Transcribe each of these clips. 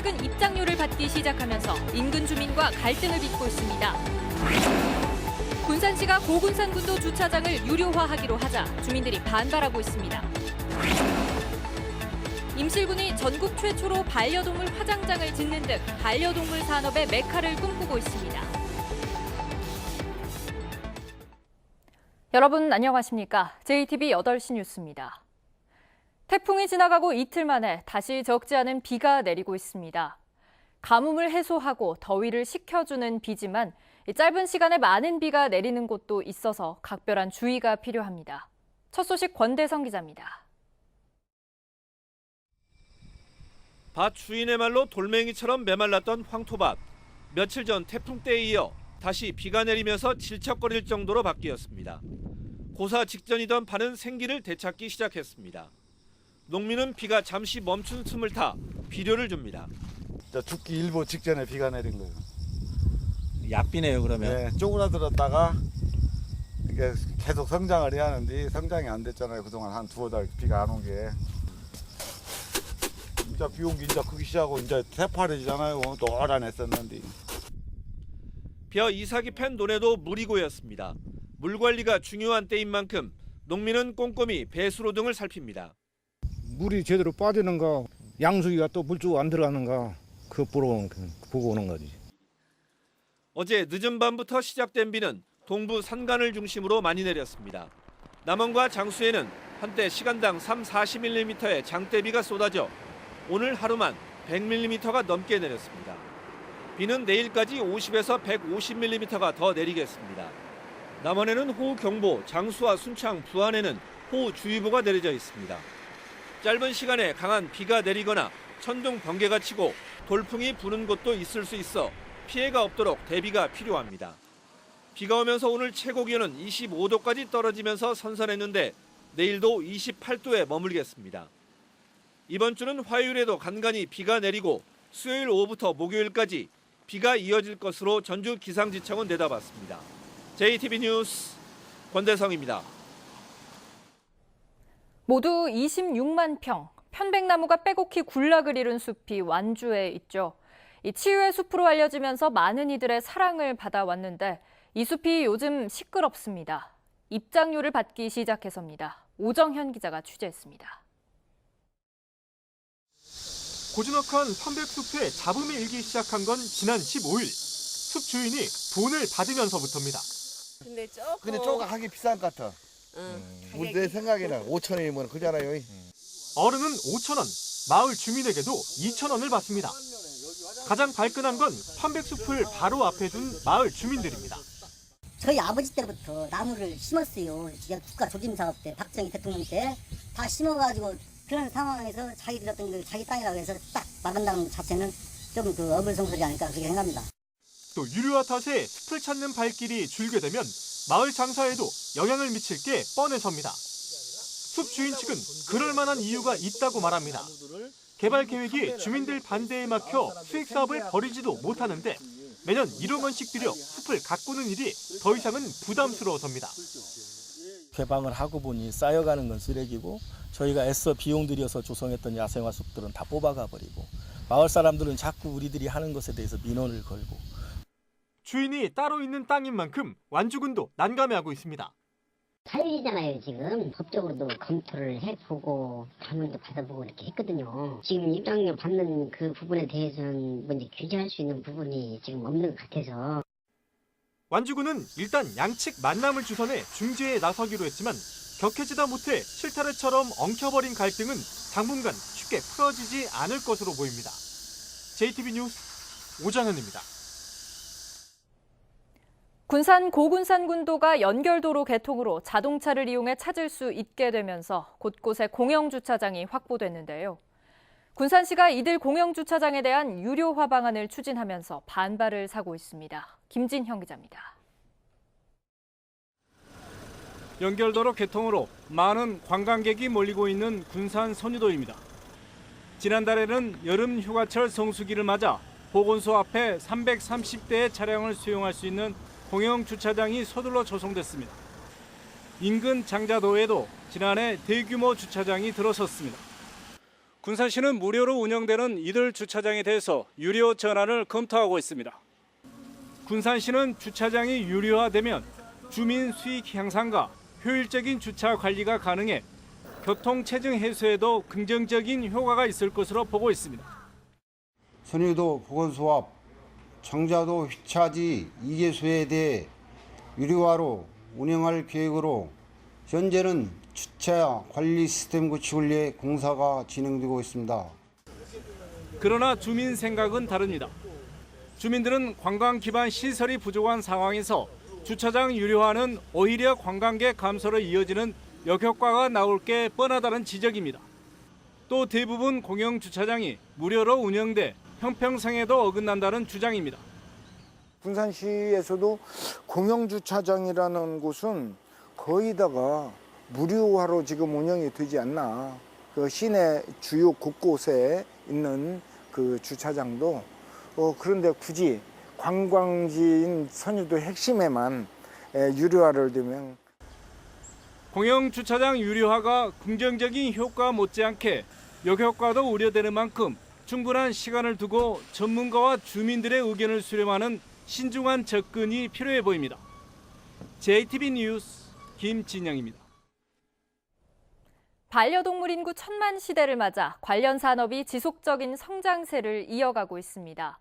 최근 입장료를 받기 시작하면서 인근 주민과 갈등을 빚고 있습니다. 군산시가 고군산군도 주차장을 유료화하기로 하자 주민들이 반발하고 있습니다. 임실군이 전국 최초로 반려동물 화장장을 짓는 등 반려동물 산업의 메카를 꿈꾸고 있습니다. 여러분 안녕하십니까? JTB 8시 뉴스입니다. 태풍이 지나가고 이틀 만에 다시 적지 않은 비가 내리고 있습니다. 가뭄을 해소하고 더위를 식혀주는 비지만 짧은 시간에 많은 비가 내리는 곳도 있어서 각별한 주의가 필요합니다. 첫 소식 권대성 기자입니다. 밭 주인의 말로 돌멩이처럼 메말랐던 황토밭. 며칠 전 태풍 때에 이어 다시 비가 내리면서 질척거릴 정도로 바뀌었습니다. 고사 직전이던 밭은 생기를 되찾기 시작했습니다. 농민은 비가 잠시 멈춘 숨을 타 비료를 줍니다. 죽기 일보 직전에 비가 내린 거예요. 약비네요, 그러면. 네, 쪼그라들었다가 이게 계속 성장을 해야 하는데 성장이 안 됐잖아요. 그동안 한 두어 달 비가 안 온 게. 이제 비 온 게 이제 크기 시작하고 이제 새파래지잖아요. 노란했었는데. 벼 이삭이 팬 논에도 물이 고였습니다. 물 관리가 중요한 때인 만큼 농민은 꼼꼼히 배수로 등을 살핍니다. 물이 제대로 빠지는가, 양수기가 또 물주고 안 들어가는가, 그거 보고 오는 거지. 어제 늦은 밤부터 시작된 비는 동부 산간을 중심으로 많이 내렸습니다. 남원과 장수에는 한때 시간당 40mm의 장대비가 쏟아져 오늘 하루만 100mm가 넘게 내렸습니다. 비는 내일까지 50에서 150mm가 더 내리겠습니다. 남원에는 호우경보, 장수와 순창, 부안에는 호우주의보가 내려져 있습니다. 짧은 시간에 강한 비가 내리거나 천둥 번개가 치고 돌풍이 부는 곳도 있을 수 있어 피해가 없도록 대비가 필요합니다. 비가 오면서 오늘 최고 기온은 25도까지 떨어지면서 선선했는데 내일도 28도에 머물겠습니다. 이번 주는 화요일에도 간간히 비가 내리고 수요일 오후부터 목요일까지 비가 이어질 것으로 전주기상지청은 내다봤습니다. JTB 뉴스 권대성입니다. 모두 26만 평, 편백나무가 빼곡히 군락을 이룬 숲이 완주에 있죠. 이 치유의 숲으로 알려지면서 많은 이들의 사랑을 받아왔는데 이 숲이 요즘 시끄럽습니다. 입장료를 받기 시작해서입니다. 오정현 기자가 취재했습니다. 고즈넉한 편백숲에 잡음이 일기 시작한 건 지난 15일. 숲 주인이 돈을 받으면서부터입니다. 근데 조금 하기 비싼 것 같아. 내 생각에는 5,000원이면 그잖아요. 어른은 5,000원, 마을 주민에게도 2,000원을 받습니다. 가장 발끈한 건 편백숲을 바로 앞에 둔 마을 주민들입니다. 저희 아버지 때부터 나무를 심었어요. 국가 조짐 사업 때, 박정희 대통령 때 다 심어가지고 그런 상황에서 자기들 어떤 그 자기 땅이라고 해서 딱 막은다는 자체는 좀 그 어불성설이 아닐까 그렇게 생각합니다. 또 유료화 탓에 숲을 찾는 발길이 줄게 되면 마을 장사에도 영향을 미칠 게 뻔해섭니다. 숲 주인 측은 그럴 만한 이유가 있다고 말합니다. 개발 계획이 주민들 반대에 막혀 수익 사업을 벌이지도 못하는데 매년 1억 원씩 들여 숲을 가꾸는 일이 더 이상은 부담스러워서입니다. 개방을 하고 보니 쌓여가는 건 쓰레기고 저희가 애써 비용 들여서 조성했던 야생화 숲들은 다 뽑아가 버리고 마을 사람들은 자꾸 우리들이 하는 것에 대해서 민원을 걸고. 주인이 따로 있는 땅인 만큼 완주군도 난감해하고 있습니다. 사유지잖아요. 지금 법적으로도 검토를 해보고 담론도 받아보고 이렇게 했거든요. 지금 입장료 받는 그 부분에 대해서는 뭐 이제 규제할 수 있는 부분이 지금 없는 것 같아서. 완주군은 일단 양측 만남을 주선해 중재에 나서기로 했지만 격해지다 못해 실타래처럼 엉켜버린 갈등은 당분간 쉽게 풀어지지 않을 것으로 보입니다. JTB 뉴스 오정현입니다. 군산 고군산군도가 연결도로 개통으로 자동차를 이용해 찾을 수 있게 되면서 곳곳에 공영주차장이 확보됐는데요. 군산시가 이들 공영주차장에 대한 유료화 방안을 추진하면서 반발을 사고 있습니다. 김진형 기자입니다. 연결도로 개통으로 많은 관광객이 몰리고 있는 군산 선유도입니다. 지난달에는 여름 휴가철 성수기를 맞아 보건소 앞에 330대의 차량을 수용할 수 있는 공영 주차장이 서둘러 조성됐습니다. 인근 장자도에도 지난해 대규모 주차장이 들어섰습니다. 군산시는 무료로 운영되는 이들 주차장에 대해서 유료 전환을 검토하고 있습니다. 군산시는 주차장이 유료화되면 주민 수익 향상과 효율적인 주차 관리가 가능해 교통 체증 해소에도 긍정적인 효과가 있을 것으로 보고 있습니다. 선유도 보건소 앞 정자도 휘차지 2개소에 대해 유료화로 운영할 계획으로 현재는 주차 관리 시스템 구축을 위해 공사가 진행되고 있습니다. 그러나 주민 생각은 다릅니다. 주민들은 관광 기반 시설이 부족한 상황에서 주차장 유료화는 오히려 관광객 감소로 이어지는 역효과가 나올 게 뻔하다는 지적입니다. 또 대부분 공영 주차장이 무료로 운영돼 형평성에도 어긋난다는 주장입니다. 군산시에서도 공영주차장이라는 곳은 거의다가 무료화로 지금 운영이 되지 않나. 그 시내 주요 곳곳에 있는 그 주차장도 그런데 굳이 관광지인 선유도 핵심에만 유료화를 두면 공영 주차장 유료화가 긍정적인 효과 못지않게 역효과도 우려되는 만큼 충분한 시간을 두고 전문가와 주민들의 의견을 수렴하는 신중한 접근이 필요해 보입니다. JTB 뉴스 김진영입니다. 반려동물 인구 1000만 시대를 맞아 관련 산업이 지속적인 성장세를 이어가고 있습니다.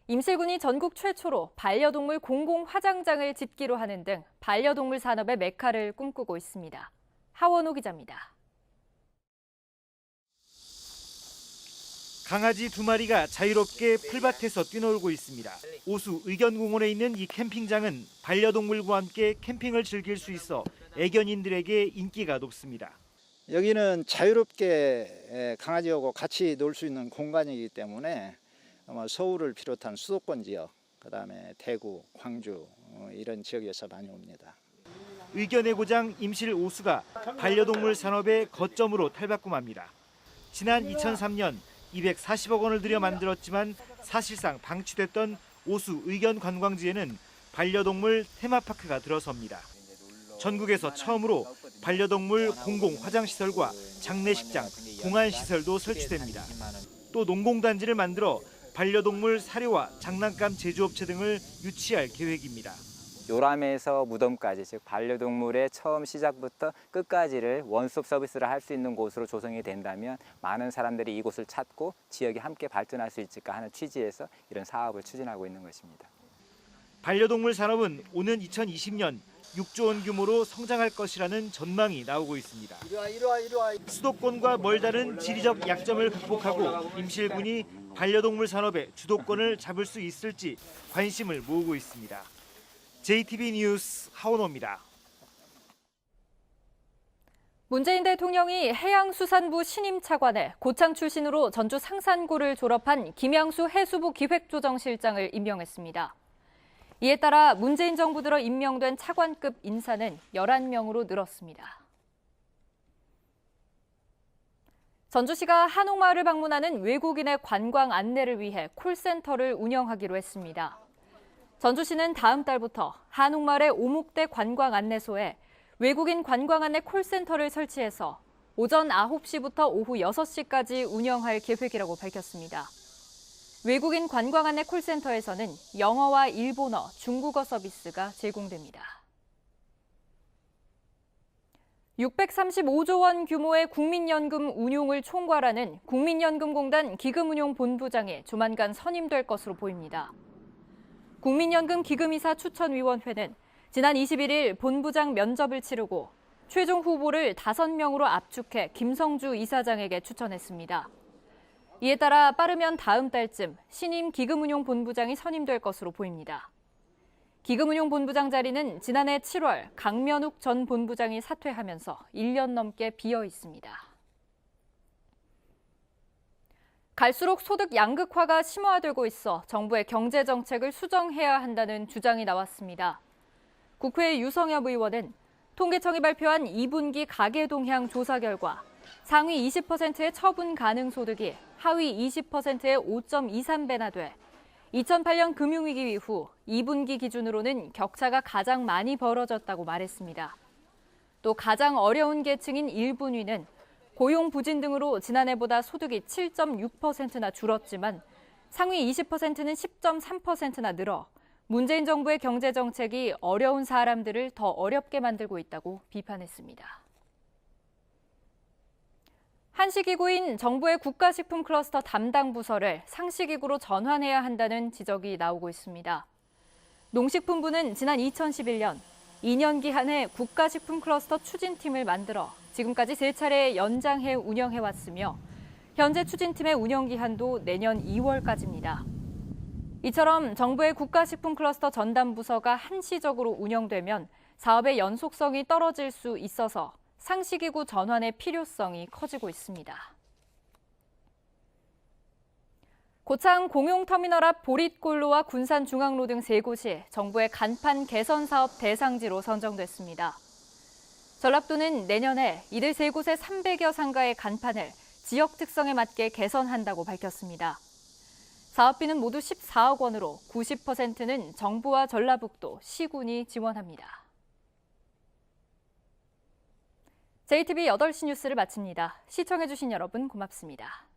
임실군이 전국 최초로 반려동물 공공 화장장을 짓기로 하는 등 반려동물 산업의 메카를 꿈꾸고 있습니다. 하원호 기자입니다. 강아지 2마리가 자유롭게 풀밭에서 뛰놀고 있습니다. 오수 의견공원에 있는 이 캠핑장은 반려동물과 함께 캠핑을 즐길 수 있어 애견인들에게 인기가 높습니다. 여기는 자유롭게 강아지하고 같이 놀 수 있는 공간이기 때문에 서울을 비롯한 수도권 지역, 그다음에 대구, 광주 이런 지역에서 많이 옵니다. 의견의 고장 임실 오수가 반려동물 산업의 거점으로 탈바꿈합니다. 지난 2003년 240억 원을 들여 만들었지만 사실상 방치됐던 오수 의견 관광지에는 반려동물 테마파크가 들어섭니다. 전국에서 처음으로 반려동물 공공 화장시설과 장례식장, 공안시설도 설치됩니다. 또 농공단지를 만들어 반려동물 사료와 장난감 제조업체 등을 유치할 계획입니다. 요람에서 무덤까지, 즉 반려동물의 처음 시작부터 끝까지를 원스톱 서비스를 할 수 있는 곳으로 조성이 된다면 많은 사람들이 이곳을 찾고 지역이 함께 발전할 수 있을까 하는 취지에서 이런 사업을 추진하고 있는 것입니다. 반려동물 산업은 오는 2020년 6조 원 규모로 성장할 것이라는 전망이 나오고 있습니다. 수도권과 멀다는 지리적 약점을 극복하고 임실군이 반려동물 산업의 주도권을 잡을 수 있을지 관심을 모으고 있습니다. JTB 뉴스 하원호입니다. 문재인 대통령이 해양수산부 신임 차관에 고창 출신으로 전주 상산고를 졸업한 김양수 해수부 기획조정실장을 임명했습니다. 이에 따라 문재인 정부 들어 임명된 차관급 인사는 11명으로 늘었습니다. 전주시가 한옥마을을 방문하는 외국인의 관광 안내를 위해 콜센터를 운영하기로 했습니다. 전주시는 다음 달부터 한옥마을의 오목대 관광 안내소에 외국인 관광 안내 콜센터를 설치해서 오전 9시부터 오후 6시까지 운영할 계획이라고 밝혔습니다. 외국인 관광 안내 콜센터에서는 영어와 일본어, 중국어 서비스가 제공됩니다. 635조 원 규모의 국민연금 운용을 총괄하는 국민연금공단 기금운용본부장이 조만간 선임될 것으로 보입니다. 국민연금 기금이사 추천위원회는 지난 21일 본부장 면접을 치르고 최종 후보를 5명으로 압축해 김성주 이사장에게 추천했습니다. 이에 따라 빠르면 다음 달쯤 신임 기금운용본부장이 선임될 것으로 보입니다. 기금운용본부장 자리는 지난해 7월 강면욱 전 본부장이 사퇴하면서 1년 넘게 비어 있습니다. 갈수록 소득 양극화가 심화되고 있어 정부의 경제정책을 수정해야 한다는 주장이 나왔습니다. 국회 유성엽 의원은 통계청이 발표한 2분기 가계동향 조사 결과 상위 20%의 처분 가능 소득이 하위 20%의 5.23배나 돼 2008년 금융위기 이후 2분기 기준으로는 격차가 가장 많이 벌어졌다고 말했습니다. 또 가장 어려운 계층인 1분위는 고용 부진 등으로 지난해보다 소득이 7.6%나 줄었지만 상위 20%는 10.3%나 늘어 문재인 정부의 경제 정책이 어려운 사람들을 더 어렵게 만들고 있다고 비판했습니다. 한식기구인 정부의 국가식품 클러스터 담당 부서를 상식기구로 전환해야 한다는 지적이 나오고 있습니다. 농식품부는 지난 2011년 2년 기한의 국가식품 클러스터 추진팀을 만들어 지금까지 3차례 연장해 운영해왔으며 현재 추진팀의 운영 기한도 내년 2월까지입니다. 이처럼 정부의 국가식품 클러스터 전담 부서가 한시적으로 운영되면 사업의 연속성이 떨어질 수 있어서 상식기구 전환의 필요성이 커지고 있습니다. 고창 공용터미널 앞 보릿골로와 군산중앙로 등 3곳이 정부의 간판 개선 사업 대상지로 선정됐습니다. 전라도는 내년에 이들 3곳의 300여 상가의 간판을 지역 특성에 맞게 개선한다고 밝혔습니다. 사업비는 모두 14억 원으로 90%는 정부와 전라북도, 시군이 지원합니다. JTB 8시 뉴스를 마칩니다. 시청해주신 여러분 고맙습니다.